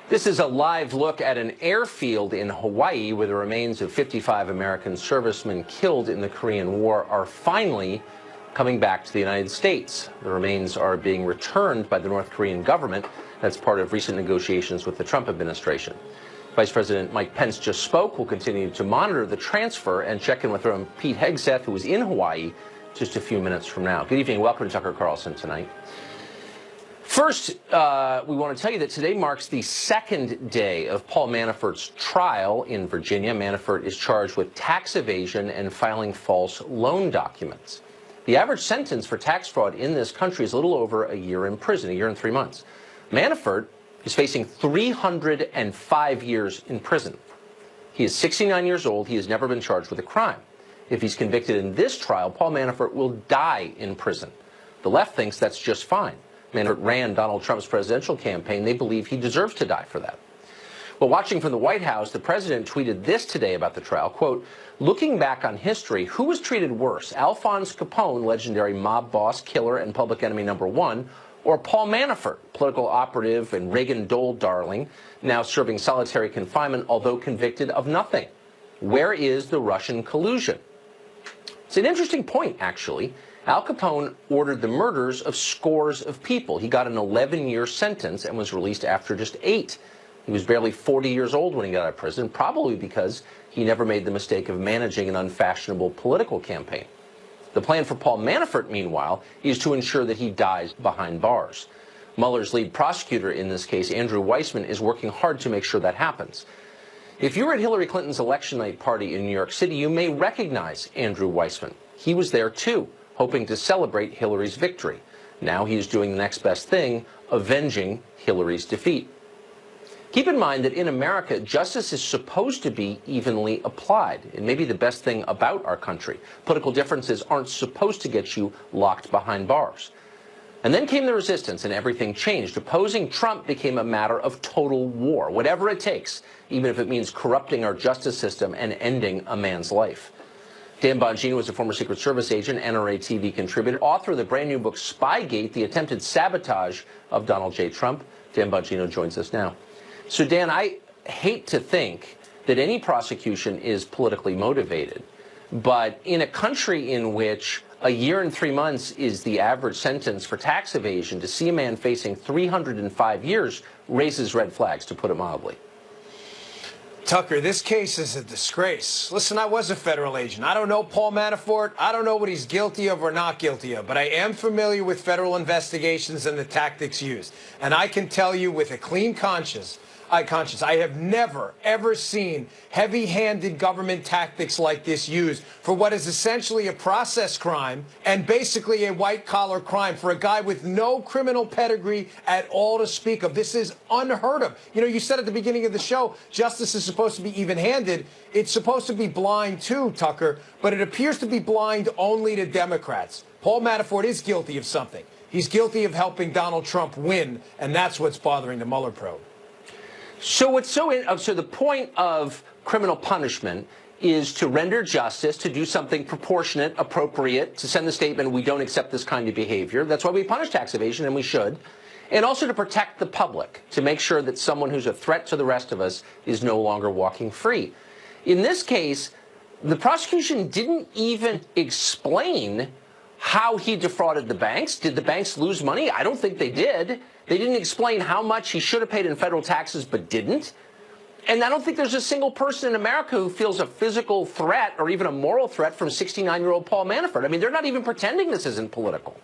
This is a live look at an airfield in Hawaii where the remains of 55 American servicemen killed in the Korean War are finally coming back to the United States. The remains are being returned by the North Korean government. That's part of recent negotiations with the Trump administration. Vice President Mike Pence just spoke. We'll continue to monitor the transfer and check in with Pete Hegseth, who is in Hawaii, just a few minutes from now. Good evening. Welcome to Tucker Carlson tonight. First, we want to tell you that today marks the second day of Paul Manafort's trial in Virginia. Manafort is charged with tax evasion and filing false loan documents. The average sentence for tax fraud in this country is a little over a year in prison, a year and 3 months. Manafort is facing 305 years in prison. He is 69 years old. He has never been charged with a crime. If he's convicted in this trial, Paul Manafort will die in prison. The left thinks that's just fine. Manafort ran Donald Trump's presidential campaign. They believe he deserves to die for that. Well, watching from the White House, the president tweeted this today about the trial, quote, "Looking back on history, who was treated worse, Alphonse Capone, legendary mob boss, killer, and public enemy #1, or Paul Manafort, political operative and Reagan Dole darling, now serving solitary confinement, although convicted of nothing? Where is the Russian collusion?" It's an interesting point, actually. Al Capone ordered the murders of scores of people. He got an 11-year sentence and was released after just 8. He was barely 40 years old when he got out of prison, probably because he never made the mistake of managing an unfashionable political campaign. The plan for Paul Manafort, meanwhile, is to ensure that he dies behind bars. Mueller's lead prosecutor in this case, Andrew Weissmann, is working hard to make sure that happens. If you were at Hillary Clinton's election night party in New York City, you may recognize Andrew Weissmann. He was there, too, hoping to celebrate Hillary's victory. Now he is doing the next best thing, avenging Hillary's defeat. Keep in mind that in America, justice is supposed to be evenly applied. It may be the best thing about our country. Political differences aren't supposed to get you locked behind bars. And then came the resistance, and everything changed. Opposing Trump became a matter of total war, whatever it takes, even if it means corrupting our justice system and ending a man's life. Dan Bongino is a former Secret Service agent, NRA TV contributor, author of the brand new book Spygate, The Attempted Sabotage of Donald J. Trump. Dan Bongino joins us now. So, Dan, I hate to think that any prosecution is politically motivated, but in a country in which a year and 3 months is the average sentence for tax evasion, to see a man facing 305 years raises red flags, to put it mildly. Tucker, this case is a disgrace. Listen, I was a federal agent. I don't know Paul Manafort. I don't know what he's guilty of or not guilty of, but I am familiar with federal investigations and the tactics used. And I can tell you with a clean conscience, I have never, ever seen heavy-handed government tactics like this used for what is essentially a process crime and basically a white-collar crime for a guy with no criminal pedigree at all to speak of. This is unheard of. You know, you said at the beginning of the show, justice is supposed to be even-handed. It's supposed to be blind, too, Tucker, but it appears to be blind only to Democrats. Paul Manafort is guilty of something. He's guilty of helping Donald Trump win, and that's what's bothering the Mueller probe. So so the point of criminal punishment is to render justice, to do something proportionate, appropriate, to send the statement, we don't accept this kind of behavior. That's why we punish tax evasion, and we should. And also to protect the public, to make sure that someone who's a threat to the rest of us is no longer walking free. In this case, the prosecution didn't even explain how he defrauded the banks. Did the banks lose money? I don't think they did. They didn't explain how much he should have paid in federal taxes but didn't. And I don't think there's a single person in America who feels a physical threat or even a moral threat from 69-year-old Paul Manafort. I mean, they're not even pretending this isn't political.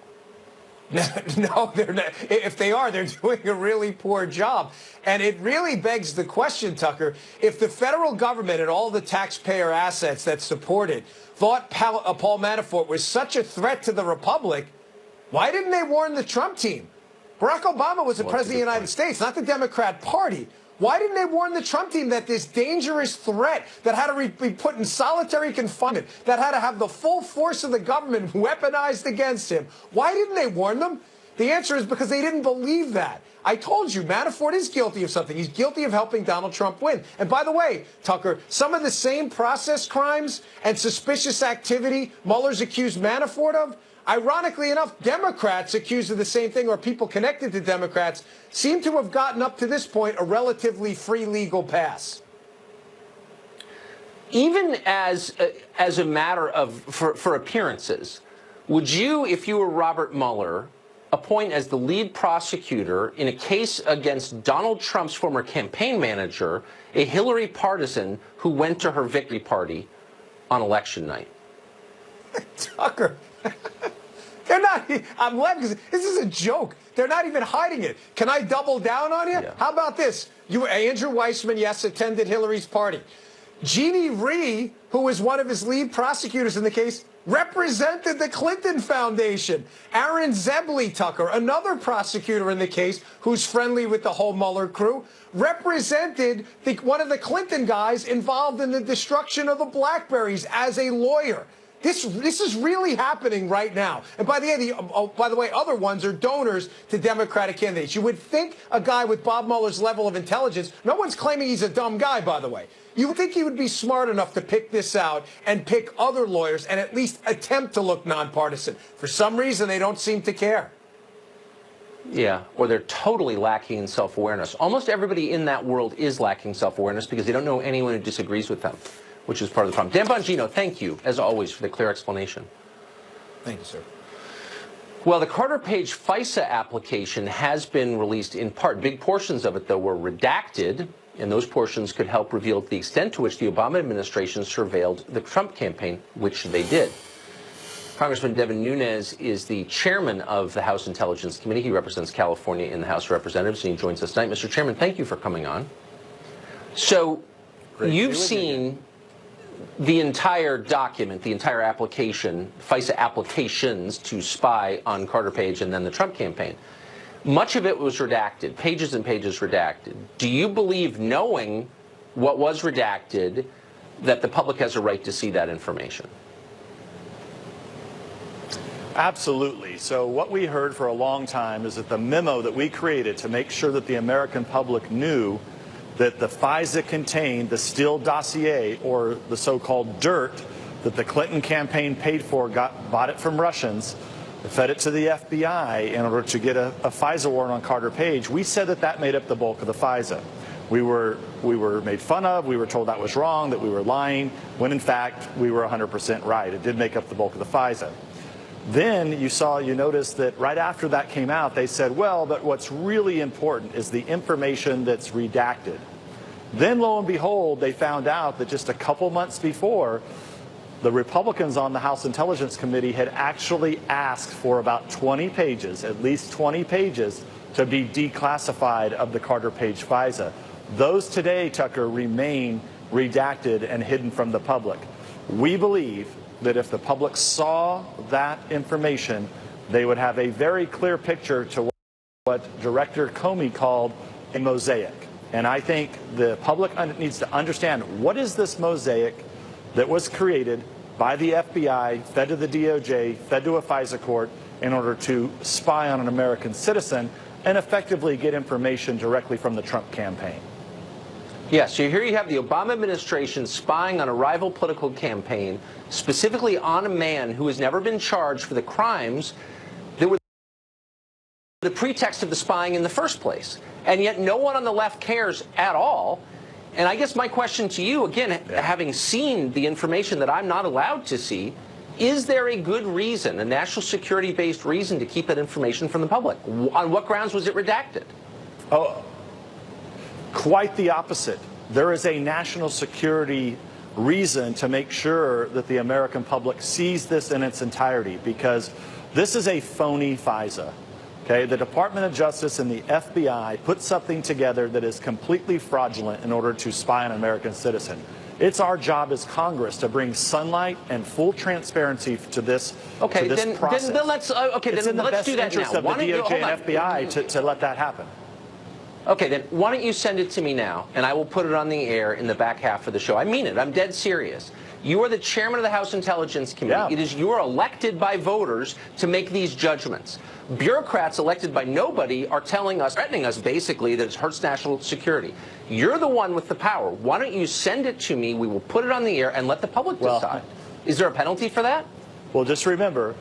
No, they're not. If they are, they're doing a really poor job. And it really begs the question, Tucker, if the federal government and all the taxpayer assets that support it thought Paul Manafort was such a threat to the republic, why didn't they warn the Trump team? Barack Obama was the president of the United States, not the Democrat Party. Why didn't they warn the Trump team that this dangerous threat that had to be put in solitary confinement, that had to have the full force of the government weaponized against him? Why didn't they warn them? The answer is because they didn't believe that. I told you, Manafort is guilty of something. He's guilty of helping Donald Trump win. And by the way, Tucker, some of the same process crimes and suspicious activity Mueller's accused Manafort of Ironically enough, Democrats accused of the same thing, or people connected to Democrats, seem to have gotten up to this point a relatively free legal pass. Even as a matter of for appearances, would you, if you were Robert Mueller, appoint as the lead prosecutor in a case against Donald Trump's former campaign manager, a Hillary partisan who went to her victory party on election night? Tucker, they're not. I'm laughing because this is a joke. They're not even hiding it. Can I double down on you? Yeah. How about this? Andrew Weissman, yes, attended Hillary's party. Jeannie Rhee, who was one of his lead prosecutors in the case, represented the Clinton Foundation. Aaron Zebley, Tucker, another prosecutor in the case who's friendly with the whole Mueller crew, represented one of the Clinton guys involved in the destruction of the BlackBerries as a lawyer. This is really happening right now. And by the way, other ones are donors to Democratic candidates. You would think a guy with Bob Mueller's level of intelligence, no one's claiming he's a dumb guy, by the way. You would think he would be smart enough to pick this out and pick other lawyers and at least attempt to look nonpartisan. For some reason, they don't seem to care. Yeah, or they're totally lacking in self-awareness. Almost everybody in that world is lacking self-awareness because they don't know anyone who disagrees with them, which is part of the problem. Dan Bongino, thank you, as always, for the clear explanation. Thank you, sir. Well, the Carter Page FISA application has been released in part. Big portions of it, though, were redacted, and those portions could help reveal the extent to which the Obama administration surveilled the Trump campaign, which they did. Congressman Devin Nunes is the chairman of the House Intelligence Committee. He represents California in the House of Representatives, and he joins us tonight. Mr. Chairman, thank you for coming on. So you've seen the entire document, the entire application, FISA applications to spy on Carter Page and then the Trump campaign. Much of it was redacted, pages and pages redacted. Do you believe, knowing what was redacted, that the public has a right to see that information? Absolutely. So what we heard for a long time is that the memo that we created to make sure that the American public knew that the FISA contained the Steele dossier, or the so-called dirt that the Clinton campaign paid for, bought it from Russians, fed it to the FBI in order to get a FISA warrant on Carter Page. We said that made up the bulk of the FISA. We were made fun of. We were told that was wrong, that we were lying, when in fact we were 100% right. It did make up the bulk of the FISA. Then you noticed that right after that came out, they said, well, but what's really important is the information that's redacted. Then, lo and behold, they found out that just a couple months before, the Republicans on the House Intelligence Committee had actually asked for about 20 pages, at least 20 pages, to be declassified of the Carter Page FISA. Those today, Tucker, remain redacted and hidden from the public. We believe that if the public saw that information, they would have a very clear picture to what Director Comey called a mosaic. And I think the public needs to understand, what is this mosaic that was created by the FBI, fed to the DOJ, fed to a FISA court in order to spy on an American citizen and effectively get information directly from the Trump campaign. Yeah, so here you have the Obama administration spying on a rival political campaign, specifically on a man who has never been charged for the crimes that were the pretext of the spying in the first place. And yet no one on the left cares at all. And I guess my question to you, again, having seen the information that I'm not allowed to see, is there a good reason, a national security-based reason, to keep that information from the public? On what grounds was it redacted? Oh, quite the opposite. There is a national security reason to make sure that the American public sees this in its entirety, because this is a phony FISA. Okay, the Department of Justice and the FBI put something together that is completely fraudulent in order to spy on an American citizen. It's our job as Congress to bring sunlight and full transparency to this, process. Then let's do that now. It's in the best interest of the DOJ and FBI to let that happen. Okay, then why don't you send it to me now, and I will put it on the air in the back half of the show. I mean it. I'm dead serious. You are the chairman of the House Intelligence Committee. Yeah. You are elected by voters to make these judgments. Bureaucrats elected by nobody are telling us, threatening us basically, that it hurts national security. You're the one with the power. Why don't you send it to me? We will put it on the air and let the public decide. Is there a penalty for that? Well, just remember,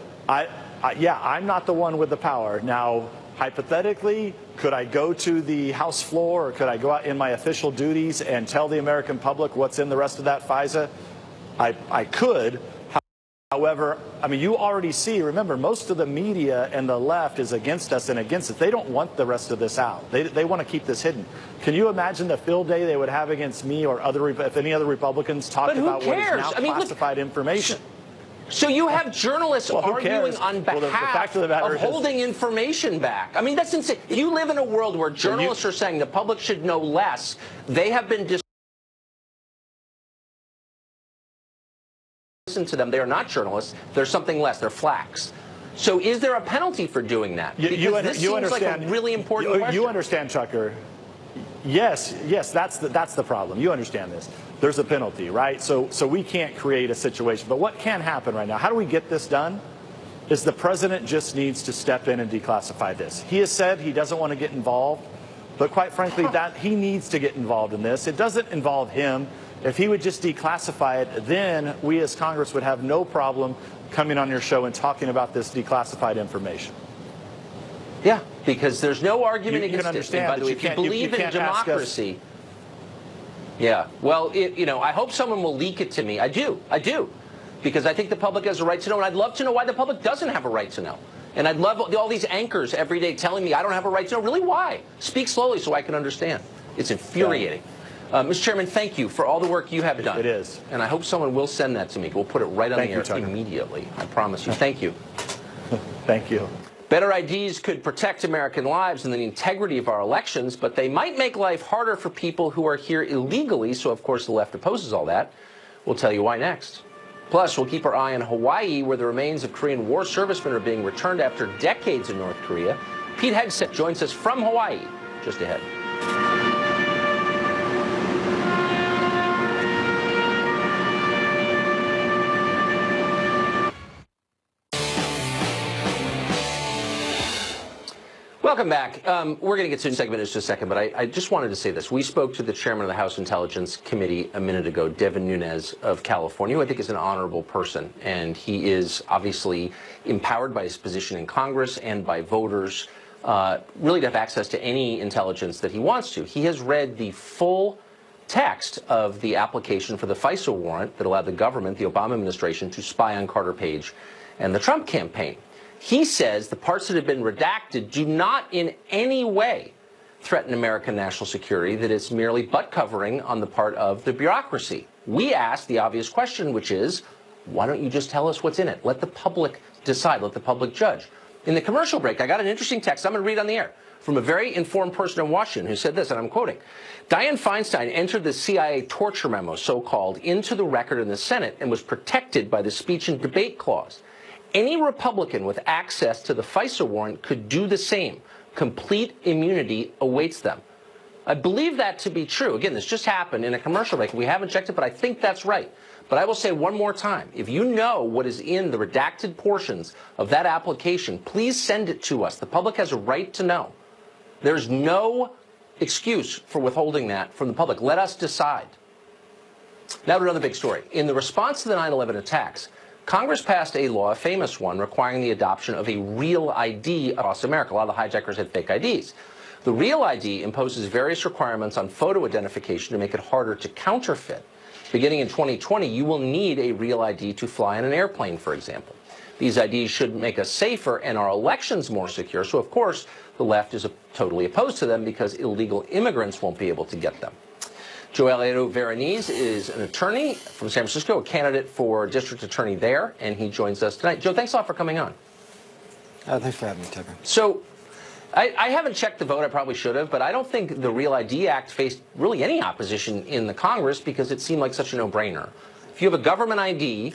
yeah, I'm not the one with the power. Now, hypothetically, could I go to the House floor or could I go out in my official duties and tell the American public what's in the rest of that FISA? I could. However, I mean, you already see, remember, most of the media and the left is against us and against it. They don't want the rest of this out. They want to keep this hidden. Can you imagine the field day they would have against me or if any other Republicans talked about what is now classified information? So you have journalists arguing on behalf of holding information back. I mean, that's insane. You live in a world where journalists are saying the public should know less. They have been listen to them. They are not journalists. They're something less. They're flacks. So is there a penalty for doing that? Because this seems like a really important question. You understand, Chucker. Yes, that's the problem. You understand this. There's a penalty, right? So we can't create a situation. But what can happen right now, how do we get this done, is the president just needs to step in and declassify this. He has said he doesn't want to get involved, but quite frankly, that he needs to get involved in this. It doesn't involve him. If he would just declassify it, then we as Congress would have no problem coming on your show and talking about this declassified information. Yeah, because there's no argument against it. And by the way, if you believe in democracy, yeah. Well, you know, I hope someone will leak it to me. I do, because I think the public has a right to know, and I'd love to know why the public doesn't have a right to know. And I'd love all these anchors every day telling me I don't have a right to know. Really, why? Speak slowly so I can understand. It's infuriating. Mr. Chairman, thank you for all the work you have done. It is. And I hope someone will send that to me. We'll put it right on the air immediately. I promise you. Thank you. Thank you. Better IDs could protect American lives and the integrity of our elections, but they might make life harder for people who are here illegally, so of course the left opposes all that. We'll tell you why next. Plus, we'll keep our eye on Hawaii, where the remains of Korean War servicemen are being returned after decades in North Korea. Pete Hegseth joins us from Hawaii just ahead. Welcome back. We're going to get to the segment in just a second, but I just wanted to say this. We spoke to the chairman of the House Intelligence Committee a minute ago, Devin Nunes of California, who I think is an honorable person. And he is obviously empowered by his position in Congress and by voters really to have access to any intelligence that he wants to. He has read the full text of the application for the FISA warrant that allowed the government, the Obama administration, to spy on Carter Page and the Trump campaign. He says the parts that have been redacted do not in any way threaten American national security, that it's merely butt covering on the part of the bureaucracy. We asked the obvious question, which is, why don't you just tell us what's in it? Let the public decide. Let the public judge. In the commercial break, I got an interesting text I'm going to read on the air from a very informed person in Washington who said this, and I'm quoting, Dianne Feinstein entered the CIA torture memo, so-called, into the record in the Senate and was protected by the speech and debate clause. Any Republican with access to the FISA warrant could do the same. Complete immunity awaits them. I believe that to be true. Again, this just happened in a commercial break. We haven't checked it, but I think that's right. But I will say one more time. If you know what is in the redacted portions of that application, please send it to us. The public has a right to know. There's no excuse for withholding that from the public. Let us decide. Now to another big story. In the response to the 9/11 attacks, Congress passed a law, a famous one, requiring the adoption of a real ID across America. A lot of the hijackers had fake IDs. The real ID imposes various requirements on photo identification to make it harder to counterfeit. Beginning in 2020, you will need a real ID to fly in an airplane, for example. These IDs should make us safer and our elections more secure. So, of course, the left is totally opposed to them because illegal immigrants won't be able to get them. Joel Veronese is an attorney from San Francisco, a candidate for district attorney there, and he joins us tonight. Joe, thanks a lot for coming on. Thanks for having me, Tucker. So I haven't checked the vote. I probably should have, but I don't think the Real ID Act faced really any opposition in the Congress because it seemed like such a no-brainer. If you have a government ID,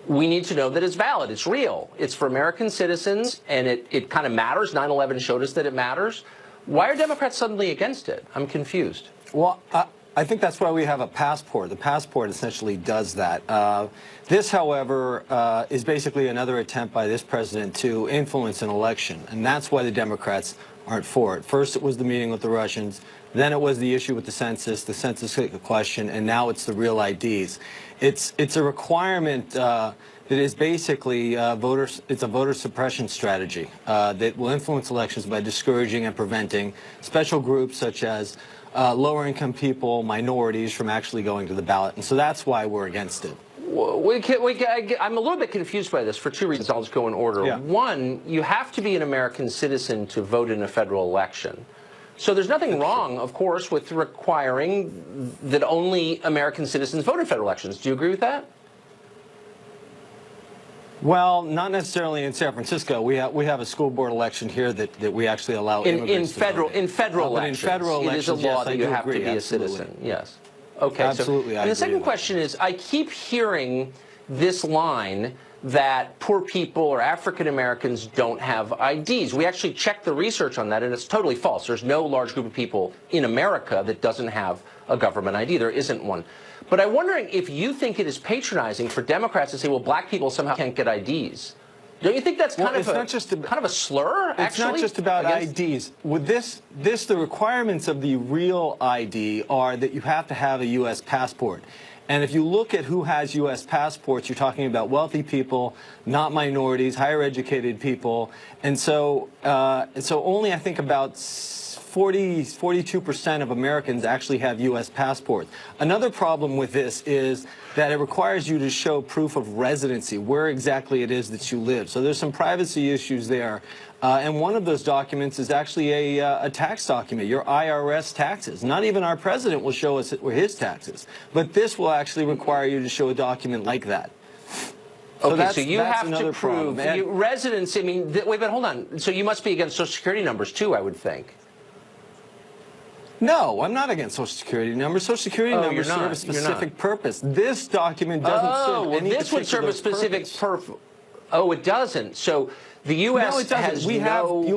we need to know that it's valid. It's real. It's for American citizens, and it kind of matters. 9/11 showed us that it matters. Why are Democrats suddenly against it? I'm confused. Well, I think that's why we have a passport. The passport essentially does that. This, however, is basically another attempt by this president to influence an election, and that's why the Democrats aren't for it. First, it was the meeting with the Russians. Then it was the issue with the census question, and now it's the real IDs. It's a requirement that is basically it's a voter suppression strategy that will influence elections by discouraging and preventing special groups such as lower-income people, minorities from actually going to the ballot. And so that's why we're against it. I'm a little bit confused by this for two reasons. I'll just go in order. Yeah. One, you have to be an American citizen to vote in a federal election. So there's nothing wrong, of course, with requiring that only American citizens vote in federal elections. Do you agree with that? Well, not necessarily in San Francisco. We have a school board election here that we actually allow immigrants to vote in federal elections. But in federal elections, it is a law yes, that you have agree, to be absolutely. a citizen. Yes. Okay. Absolutely. So, and the second question is, I keep hearing this line that poor people or African Americans don't have IDs. We actually checked the research on that, and it's totally false. There's no large group of people in America that doesn't have a government ID. There isn't one. But I'm wondering if you think it is patronizing for Democrats to say, well, black people somehow can't get IDs. Don't you think that's kind of a slur, actually? It's not just about IDs. With this, the requirements of the real ID are that you have to have a U.S. passport. And if you look at who has U.S. passports, you're talking about wealthy people, not minorities, higher educated people. And so only, I think, about 42% of Americans actually have U.S. passports. Another problem with this is that it requires you to show proof of residency, where exactly it is that you live. So there's some privacy issues there. And one of those documents is actually a tax document, your IRS taxes. Not even our president will show us his taxes. But this will actually require you to show a document like that. Okay, so you have to prove residency. I mean, wait, but hold on. So you must be against Social Security numbers, too, I would think. No, I'm not against Social Security numbers. Social Security numbers serve a specific purpose. This document doesn't serve any this would serve a specific purpose. Oh, it doesn't. So the U.S. No, it doesn't. has you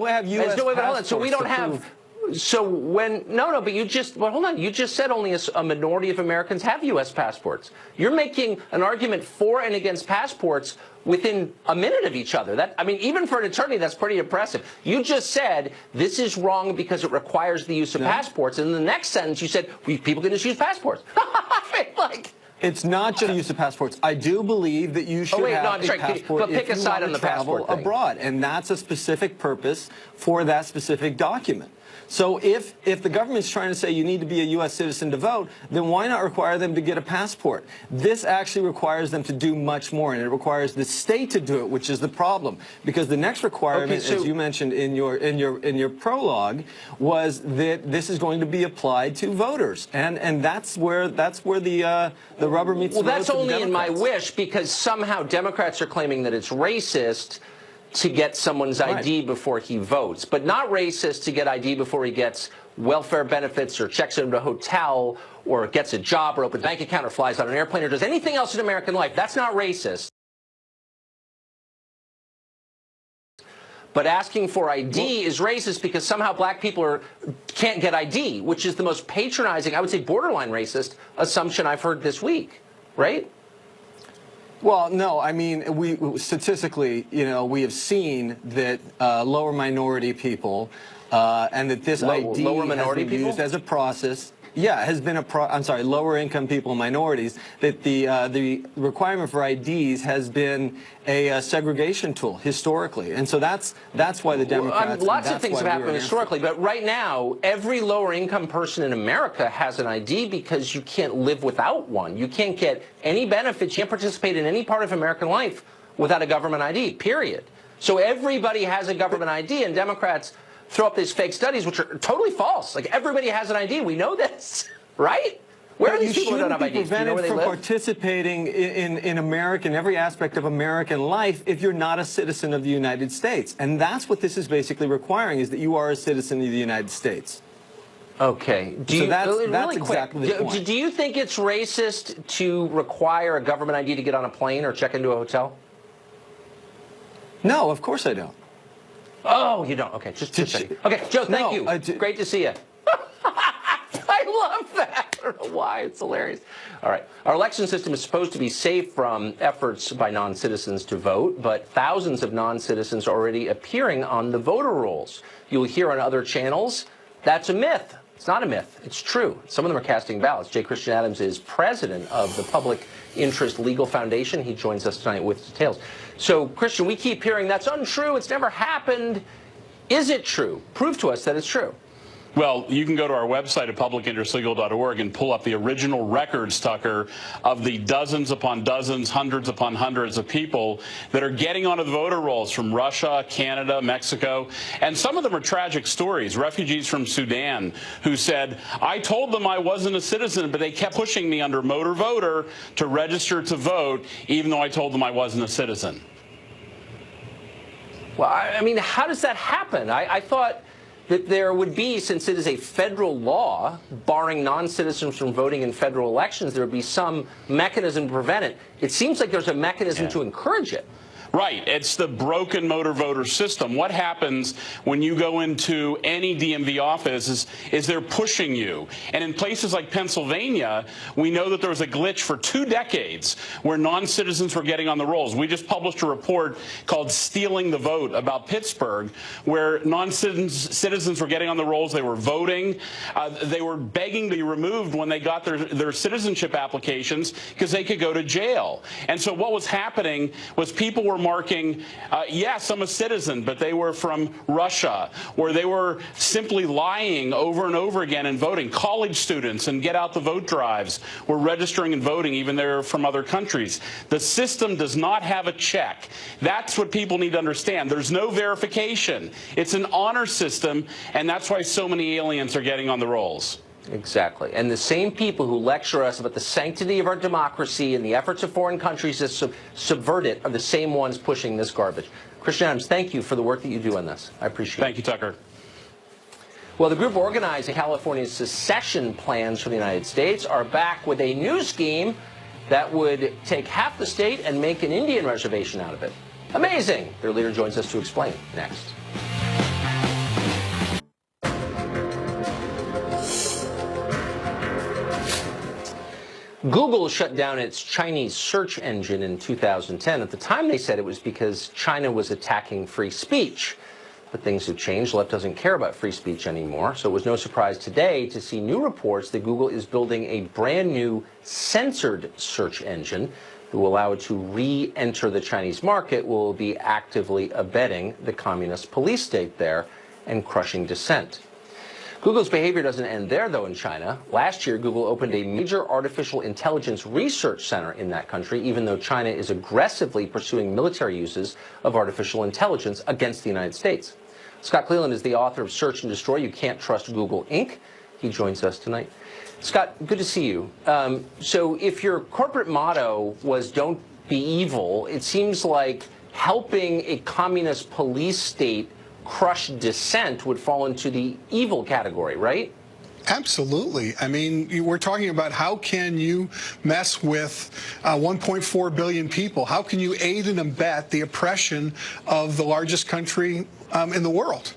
have U.S. passports. So we don't have. So when but you just hold on. You just said only a minority of Americans have U.S. passports. You're making an argument for and against passports within a minute of each other. I mean, even for an attorney, that's pretty impressive. You just said this is wrong because it requires the use of passports, and in the next sentence you said people can just use passports. It's not just the use of passports. I do believe that you should have a passport but pick a side on the travel passport thing. abroad, and that's a specific purpose for that specific document. So if the government's trying to say you need to be a U.S. citizen to vote, then why not require them to get a passport? This actually requires them to do much more, and it requires the state to do it, which is the problem. Because the next requirement, as you mentioned in your prologue, was that this is going to be applied to voters, and that's where the rubber meets the road. Well, that's only in my wish, because somehow Democrats are claiming that it's racist to get someone's ID before he votes, but not racist to get ID before he gets welfare benefits or checks into a hotel or gets a job or opens a bank account or flies on an airplane or does anything else in American life. That's not racist. But asking for ID is racist because somehow black people can't get ID, which is the most patronizing, I would say borderline racist assumption I've heard this week, right? Well, no, I mean, statistically, we have seen that lower minority people and that this ID has been used as a process. Yeah, has been lower income people and minorities, that the requirement for IDs has been a segregation tool historically. And so that's why the Democrats... lots of things have happened historically, but right now, every lower income person in America has an ID because you can't live without one. You can't get any benefits, you can't participate in any part of American life without a government ID, period. So everybody has a government ID, and Democrats throw up these fake studies, which are totally false. Like, everybody has an ID. We know this, right? Where are these people who don't have IDs? You shouldn't be prevented from participating in American, every aspect of American life if you're not a citizen of the United States. And that's what this is basically requiring, is that you are a citizen of the United States. Okay. That's exactly the point. Do you think it's racist to require a government ID to get on a plane or check into a hotel? No, of course I don't. Oh, you don't. Okay, just checking. Okay, Joe, thank you. Great to see you. I love that. I don't know why. It's hilarious. All right. Our election system is supposed to be safe from efforts by non-citizens to vote, but thousands of non-citizens are already appearing on the voter rolls. You'll hear on other channels that's a myth. It's not a myth. It's true. Some of them are casting ballots. J. Christian Adams is president of the Public Interest Legal Foundation. He joins us tonight with details. So, Christian, we keep hearing that's untrue. It's never happened. Is it true? Prove to us that it's true. Well, you can go to our website at publicinterestlegal.org and pull up the original records, Tucker, of the dozens upon dozens, hundreds upon hundreds of people that are getting onto the voter rolls from Russia, Canada, Mexico. And some of them are tragic stories. Refugees from Sudan who said, I told them I wasn't a citizen, but they kept pushing me under motor voter to register to vote, even though I told them I wasn't a citizen. Well, I mean, how does that happen? I thought that there would be, since it is a federal law, barring non-citizens from voting in federal elections, there would be some mechanism to prevent it. It seems like there's a mechanism to encourage it. Right. It's the broken motor voter system. What happens when you go into any DMV office is they're pushing you. And in places like Pennsylvania, we know that there was a glitch for 2 decades where non-citizens were getting on the rolls. We just published a report called Stealing the Vote about Pittsburgh, where non-citizens were getting on the rolls. They were voting. They were begging to be removed when they got their citizenship applications because they could go to jail. And so what was happening was people were marking, yes, I'm a citizen, but they were from Russia, or they were simply lying over and over again and voting. College students and get out the vote drives were registering and voting, even they're from other countries. The system does not have a check. That's what people need to understand. There's no verification. It's an honor system, and that's why so many aliens are getting on the rolls. Exactly. And the same people who lecture us about the sanctity of our democracy and the efforts of foreign countries to subvert it are the same ones pushing this garbage. Christian Adams, thank you for the work that you do on this. I appreciate it. Thank you, Tucker. Well, the group organizing California's secession plans for the United States are back with a new scheme that would take half the state and make an Indian reservation out of it. Amazing. Their leader joins us to explain next. Google shut down its Chinese search engine in 2010. At the time, they said it was because China was attacking free speech. But things have changed. The left doesn't care about free speech anymore. So it was no surprise today to see new reports that Google is building a brand new censored search engine that will allow it to re-enter the Chinese market, will be actively abetting the communist police state there and crushing dissent. Google's behavior doesn't end there, though, in China. Last year, Google opened a major artificial intelligence research center in that country, even though China is aggressively pursuing military uses of artificial intelligence against the United States. Scott Cleland is the author of Search and Destroy, You Can't Trust Google, Inc. He joins us tonight. Scott, good to see you. So if your corporate motto was don't be evil, it seems like helping a communist police state crush dissent would fall into the evil category, right? Absolutely. I mean, we're talking about how can you mess with 1.4 billion people? How can you aid and abet the oppression of the largest country in the world?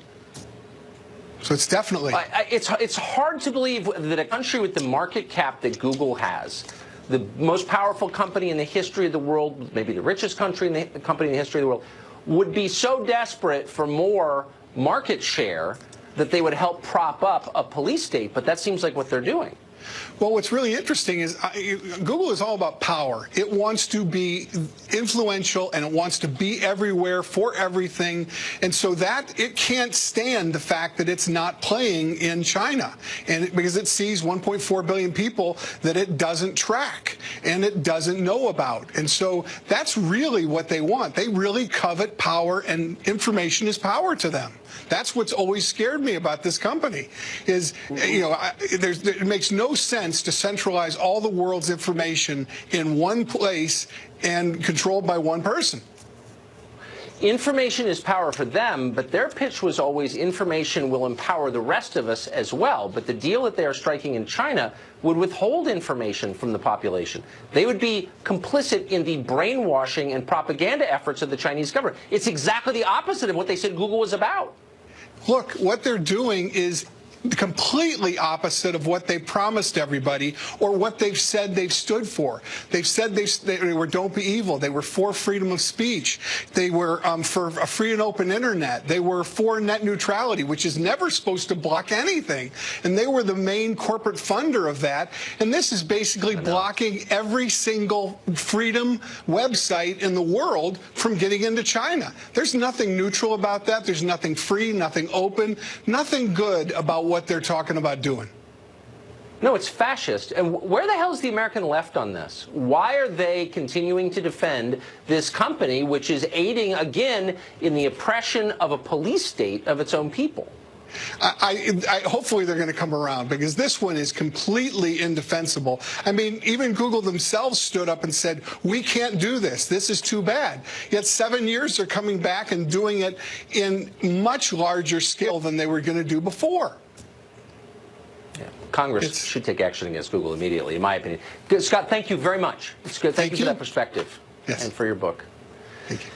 So it's definitely. It's hard to believe that a country with the market cap that Google has, the most powerful company in the history of the world, maybe the richest country in the company in the history of the world, would be so desperate for more market share that they would help prop up a police state, but that seems like what they're doing. Well, what's really interesting is Google is all about power. It wants to be influential, and it wants to be everywhere for everything. And so that it can't stand the fact that it's not playing in China, and because it sees 1.4 billion people that it doesn't track and it doesn't know about. And so that's really what they want. They really covet power, and information is power to them. That's what's always scared me about this company is, it makes no sense to centralize all the world's information in one place and controlled by one person. Information is power for them, but their pitch was always information will empower the rest of us as well. But the deal that they are striking in China would withhold information from the population. They would be complicit in the brainwashing and propaganda efforts of the Chinese government. It's exactly the opposite of what they said Google was about. Look, what they're doing is completely opposite of what they promised everybody or what they've said they've stood for. They've said they were don't be evil. They were for freedom of speech. They were for a free and open internet. They were for net neutrality, which is never supposed to block anything. And they were the main corporate funder of that. And this is basically blocking every single freedom website in the world from getting into China. There's nothing neutral about that. There's nothing free, nothing open, nothing good about what they're talking about doing. No, it's fascist. And where the hell is the American left on this? Why are they continuing to defend this company, which is aiding, again, in the oppression of a police state of its own people? Hopefully they're going to come around, because this one is completely indefensible. I mean, even Google themselves stood up and said, we can't do this. This is too bad. Yet 7 years they're coming back and doing it in much larger scale than they were going to do before. Yeah. Congress should take action against Google immediately, in my opinion. Good, Scott, thank you very much. It's good. Thank you for that perspective and for your book. Thank you.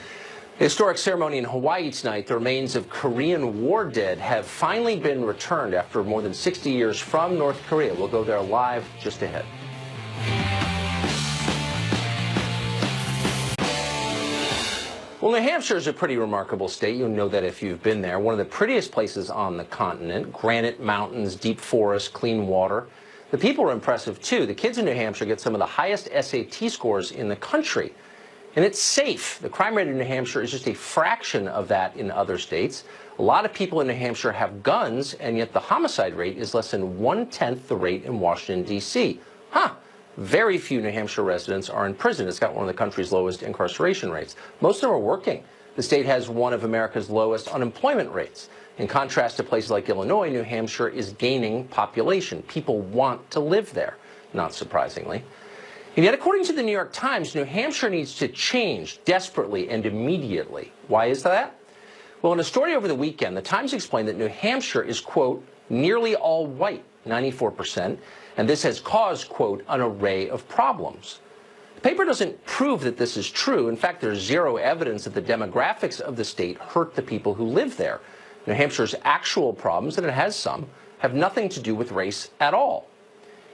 A historic ceremony in Hawaii tonight. The remains of Korean War dead have finally been returned after more than 60 years from North Korea. We'll go there live just ahead. Well, New Hampshire is a pretty remarkable state. You'll know that if you've been there. One of the prettiest places on the continent. Granite mountains, deep forests, clean water. The people are impressive, too. The kids in New Hampshire get some of the highest SAT scores in the country. And it's safe. The crime rate in New Hampshire is just a fraction of that in other states. A lot of people in New Hampshire have guns, and yet the homicide rate is less than 1/10 the rate in Washington, D.C. Very few New Hampshire residents are in prison. It's got one of the country's lowest incarceration rates. Most of them are working. The state has one of America's lowest unemployment rates. In contrast to places like Illinois, New Hampshire is gaining population. People want to live there, not surprisingly. And yet, according to the New York Times, New Hampshire needs to change desperately and immediately. Why is that? Well, in a story over the weekend, the Times explained that New Hampshire is, quote, nearly all white, 94%, and this has caused, quote, an array of problems. The paper doesn't prove that this is true. In fact, there's zero evidence that the demographics of the state hurt the people who live there. New Hampshire's actual problems, and it has some, have nothing to do with race at all.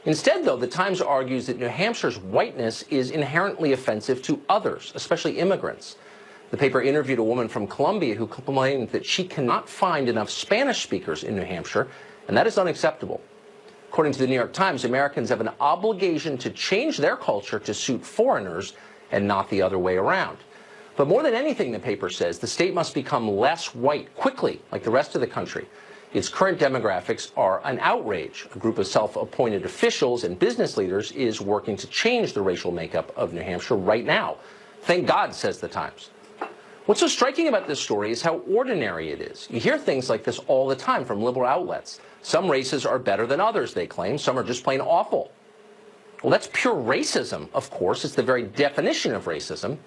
Instead, though, the Times argues that New Hampshire's whiteness is inherently offensive to others, especially immigrants. The paper interviewed a woman from Columbia who complained that she cannot find enough Spanish speakers in New Hampshire, and that is unacceptable. According to the New York Times, Americans have an obligation to change their culture to suit foreigners and not the other way around. But more than anything, the paper says, the state must become less white quickly, like the rest of the country. Its current demographics are an outrage. A group of self-appointed officials and business leaders is working to change the racial makeup of New Hampshire right now. Thank God, says the Times. What's so striking about this story is how ordinary it is. You hear things like this all the time from liberal outlets. Some races are better than others, they claim. Some are just plain awful. Well, that's pure racism, of course. It's the very definition of racism.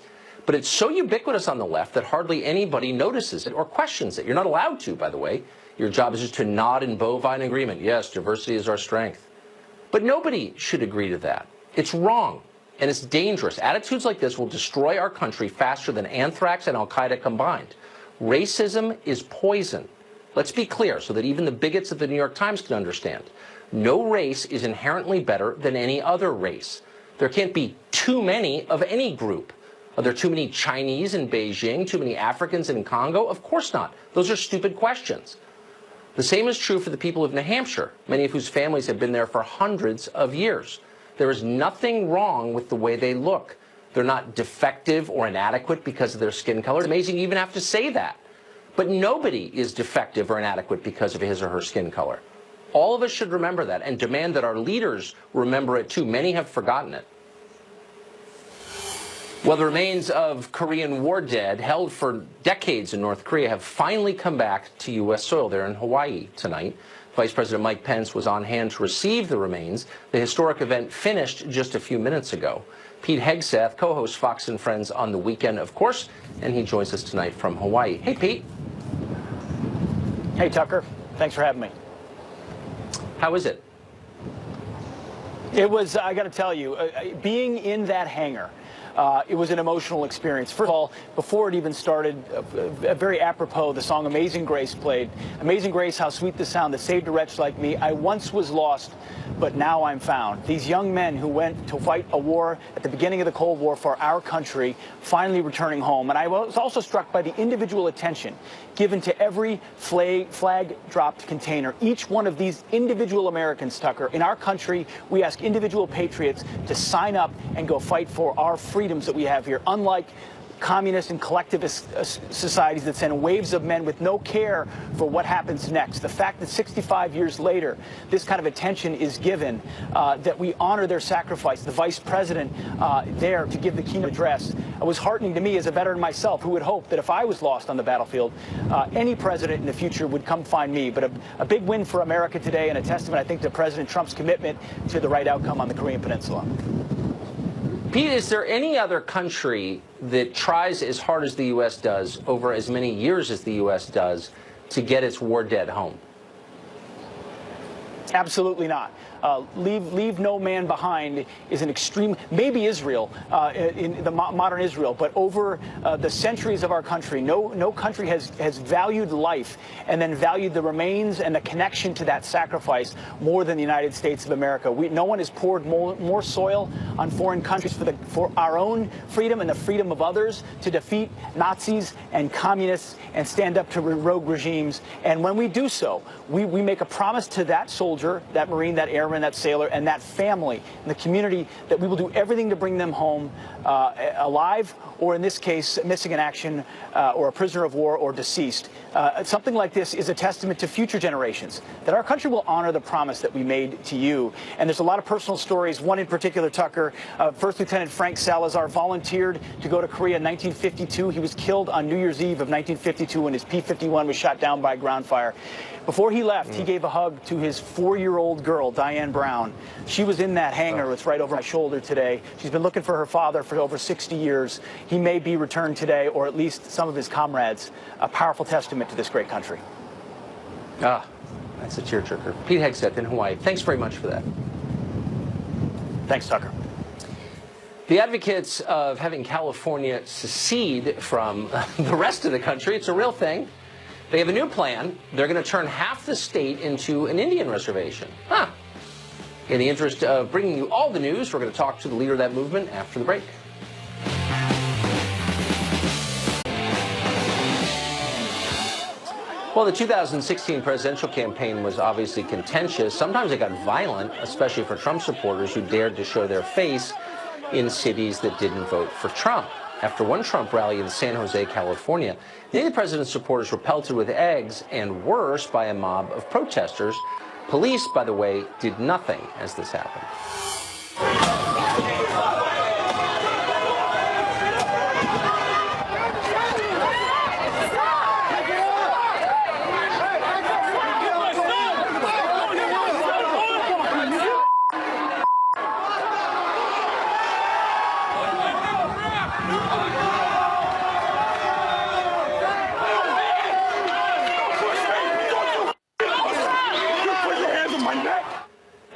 But it's so ubiquitous on the left that hardly anybody notices it or questions it. You're not allowed to, by the way. Your job is just to nod in bovine agreement. Yes, diversity is our strength. But nobody should agree to that. It's wrong, and it's dangerous. Attitudes like this will destroy our country faster than anthrax and Al-Qaeda combined. Racism is poison. Let's be clear so that even the bigots of the New York Times can understand. No race is inherently better than any other race. There can't be too many of any group. Are there too many Chinese in Beijing, too many Africans in Congo? Of course not. Those are stupid questions. The same is true for the people of New Hampshire, many of whose families have been there for hundreds of years. There is nothing wrong with the way they look. They're not defective or inadequate because of their skin color. It's amazing you even have to say that. But nobody is defective or inadequate because of his or her skin color. All of us should remember that and demand that our leaders remember it too. Many have forgotten it. Well, the remains of Korean War dead held for decades in North Korea have finally come back to U.S. soil. They're in Hawaii tonight. Vice President Mike Pence was on hand to receive the remains. The historic event finished just a few minutes ago. Pete Hegseth co-hosts Fox and Friends on the weekend, of course, and he joins us tonight from Hawaii. Hey, Pete. Hey, Tucker. Thanks for having me. How is it? It was, I got to tell you, being in that hangar It was an emotional experience. First of all, before it even started, very apropos, the song Amazing Grace played. Amazing Grace, how sweet the sound that saved a wretch like me. I once was lost, but now I'm found. These young men who went to fight a war at the beginning of the Cold War for our country, finally returning home. And I was also struck by the individual attention given to every flag-dropped container. Each one of these individual Americans, Tucker, in our country, we ask individual patriots to sign up and go fight for our freedoms that we have here, unlike communist and collectivist societies that send waves of men with no care for what happens next. The fact that 65 years later, this kind of attention is given, that we honor their sacrifice, the vice president there to give the keynote address, was heartening to me as a veteran myself, who would hope that if I was lost on the battlefield, any president in the future would come find me. But a big win for America today, and a testament, I think, to President Trump's commitment to the right outcome on the Korean Peninsula. Pete, is there any other country that tries as hard as the U.S. does over as many years as the U.S. does to get its war dead home? Absolutely not. Leave no man behind is an extreme, maybe Israel, in the modern Israel, but over the centuries of our country, no country has valued life and then valued the remains and the connection to that sacrifice more than the United States of America. No one has poured more soil on foreign countries for our own freedom and the freedom of others to defeat Nazis and communists and stand up to rogue regimes. And when we do so, we make a promise to that soldier, that Marine, that airman, that sailor, and that family, and the community, that we will do everything to bring them home alive, or in this case, missing in action, or a prisoner of war, or deceased. Something like this is a testament to future generations, that our country will honor the promise that we made to you. And there's a lot of personal stories. One in particular, Tucker, First Lieutenant Frank Salazar volunteered to go to Korea in 1952. He was killed on New Year's Eve of 1952 when his P-51 was shot down by ground fire. Before he left, he gave a hug to his 4-year-old girl, Diane Brown. She was in that hangar. It's right over my shoulder today. She's been looking for her father for over 60 years. He may be returned today, or at least some of his comrades. A powerful testament to this great country. Ah, that's a tearjerker. Pete Hegseth in Hawaii. Thanks very much for that. Thanks, Tucker. The advocates of having California secede from the rest of the country, it's a real thing. They have a new plan. They're going to turn half the state into an Indian reservation. Huh. In the interest of bringing you all the news, we're going to talk to the leader of that movement after the break. Well, the 2016 presidential campaign was obviously contentious. Sometimes it got violent, especially for Trump supporters who dared to show their face in cities that didn't vote for Trump. After one Trump rally in San Jose, California, many of the president's supporters were pelted with eggs and worse by a mob of protesters. Police, by the way, did nothing as this happened.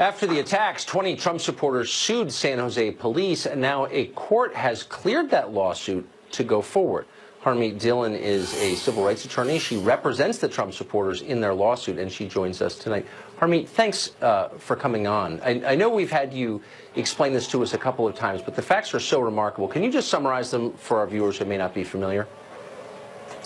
After the attacks, 20 Trump supporters sued San Jose police, and now a court has cleared that lawsuit to go forward. Harmeet Dillon is a civil rights attorney. She represents the Trump supporters in their lawsuit, and she joins us tonight. Harmeet, thanks for coming on. I know we've had you explain this to us a couple of times, but the facts are so remarkable. Can you just summarize them for our viewers who may not be familiar?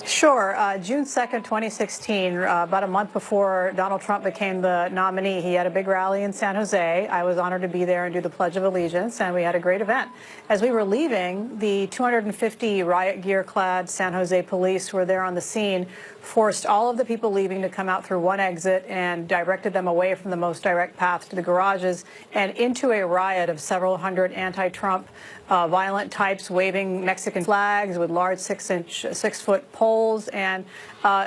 Sure. June 2nd, 2016, about a month before Donald Trump became the nominee, he had a big rally in San Jose. I was honored to be there and do the Pledge of Allegiance, and we had a great event. As we were leaving, the 250 riot gear-clad San Jose police were there on the scene, forced all of the people leaving to come out through one exit and directed them away from the most direct path to the garages and into a riot of several hundred anti-Trump violent types waving Mexican flags with large 6-foot poles. And,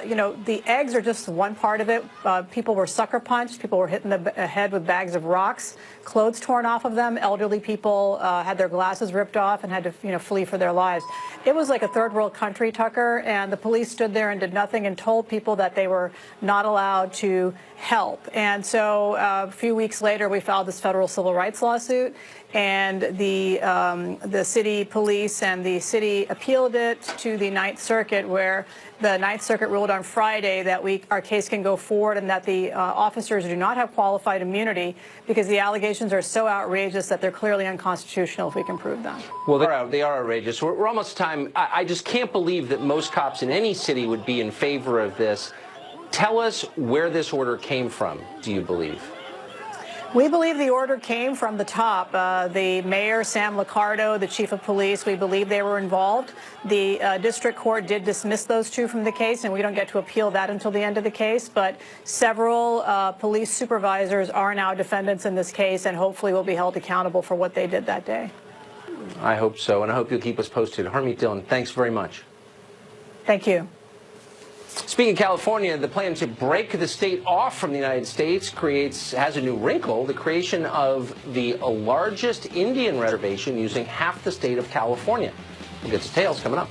you know, the eggs are just one part of it. People were sucker punched. People were hit in the head with bags of rocks, clothes torn off of them. Elderly people had their glasses ripped off and had to, you know, flee for their lives. It was like a third world country, Tucker, and the police stood there and did nothing and told people that they were not allowed to help. And so a few weeks later, we filed this federal civil rights lawsuit. And the the city police, and the city appealed it to the Ninth Circuit, where the Ninth Circuit ruled on Friday that our case can go forward and that the officers do not have qualified immunity because the allegations are so outrageous that they're clearly unconstitutional if we can prove them. Well, they are outrageous. We're almost time. I just can't believe that most cops in any city would be in favor of this. Tell us where this order came from, do you believe? We believe the order came from the top. The mayor, Sam Liccardo, the chief of police, we believe they were involved. The district court did dismiss those two from the case, and we don't get to appeal that until the end of the case. But several police supervisors are now defendants in this case and hopefully will be held accountable for what they did that day. I hope so, and I hope you'll keep us posted. Harmeet Dillon, thanks very much. Thank you. Speaking of California, the plan to break the state off from the United States has a new wrinkle, the creation of the largest Indian reservation using half the state of California. We'll get details coming up.